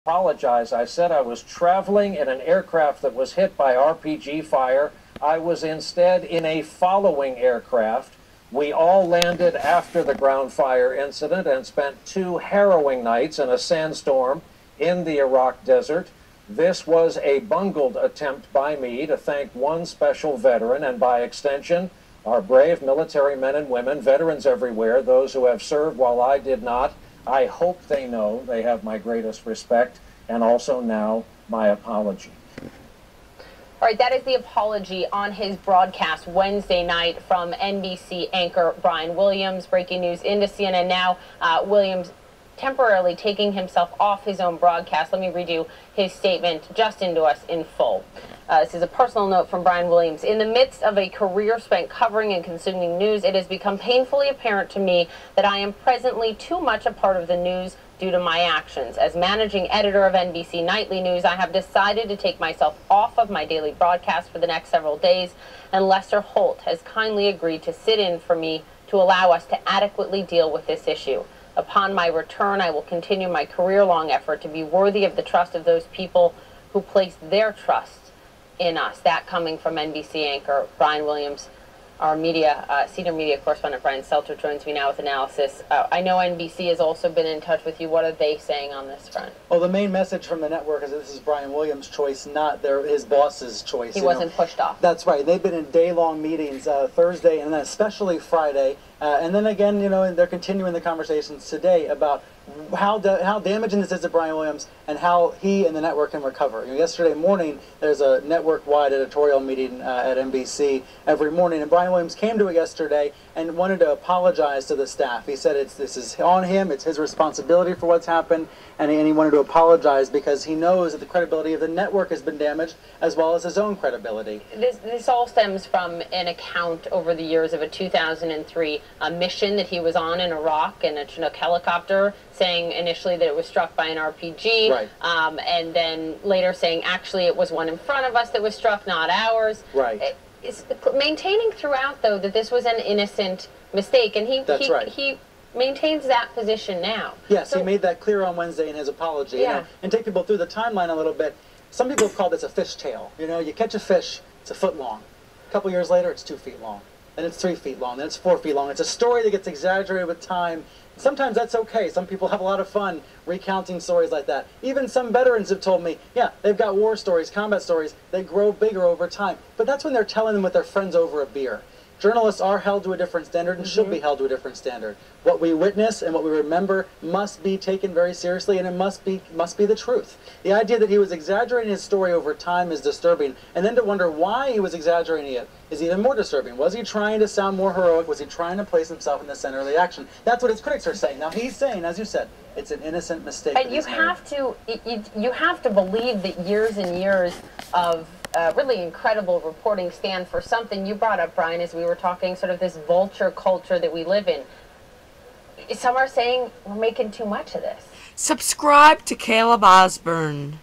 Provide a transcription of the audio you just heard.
apologize. I said I was traveling in an aircraft that was hit by RPG fire. I was instead in a following aircraft. We all landed after the ground fire incident and spent 2 harrowing nights in a sandstorm in the Iraq desert. This was a bungled attempt by me to thank one special veteran, and by extension, our brave military men and women, veterans everywhere, those who have served while I did not. I hope they know they have my greatest respect, and also now my apology. All right, that is the apology on his broadcast Wednesday night from NBC anchor Brian Williams. Breaking news into CNN now. Williams temporarily taking himself off his own broadcast. Let me read you his statement just into us in full. This is a personal note from Brian Williams. In the midst of a career spent covering and consuming news, it has become painfully apparent to me that I am presently too much a part of the news due to my actions. As managing editor of NBC Nightly News, I have decided to take myself off of my daily broadcast for the next several days, and Lester Holt has kindly agreed to sit in for me to allow us to adequately deal with this issue. Upon my return, I will continue my career-long effort to be worthy of the trust of those people who place their trust in us. That coming from NBC anchor Brian Williams. Our senior media correspondent Brian Seltzer joins me now with analysis. I know NBC has also been in touch with you. What are they saying on this front? Well, the main message from the network is that this is Brian Williams' choice, not his boss's choice. He wasn't pushed off. That's right. They've been in day-long meetings Thursday and then especially Friday. And then again, and they're continuing the conversations today about how damaging this is to Brian Williams and how he and the network can recover. Yesterday morning, there's a network-wide editorial meeting at NBC every morning, and Brian Williams came to it yesterday and wanted to apologize to the staff. He said this is on him, it's his responsibility for what's happened, and he wanted to apologize because he knows that the credibility of the network has been damaged, as well as his own credibility. This all stems from an account over the years of a 2003 mission that he was on in Iraq in a Chinook helicopter, saying initially that it was struck by an RPG, right. And then later saying actually it was one in front of us that was struck, not ours. Right. It's maintaining throughout, though, that this was an innocent mistake, and he maintains that position now. Yes, so, he made that clear on Wednesday in his apology. Yeah. And take people through the timeline a little bit. Some people have called this a fishtail. You catch a fish, it's a foot long. A couple years later, it's 2 feet long. Then it's 3 feet long. Then it's 4 feet long. It's a story that gets exaggerated with time. Sometimes that's okay. Some people have a lot of fun recounting stories like that. Even some veterans have told me, yeah, they've got war stories, combat stories that grow bigger over time. But that's when they're telling them with their friends over a beer. Journalists are held to a different standard and should be held to a different standard. What we witness and what we remember must be taken very seriously, and it must be the truth. The idea that he was exaggerating his story over time is disturbing, and then to wonder why he was exaggerating it is even more disturbing. Was he trying to sound more heroic? Was he trying to place himself in the center of the action? That's what his critics are saying. Now he's saying, as you said, it's an innocent mistake. And you have to believe that years and years of really incredible reporting stand for something. You brought up, Brian, as we were talking, sort of this vulture culture that we live in. Some are saying we're making too much of this. Subscribe to Caleb Osborne.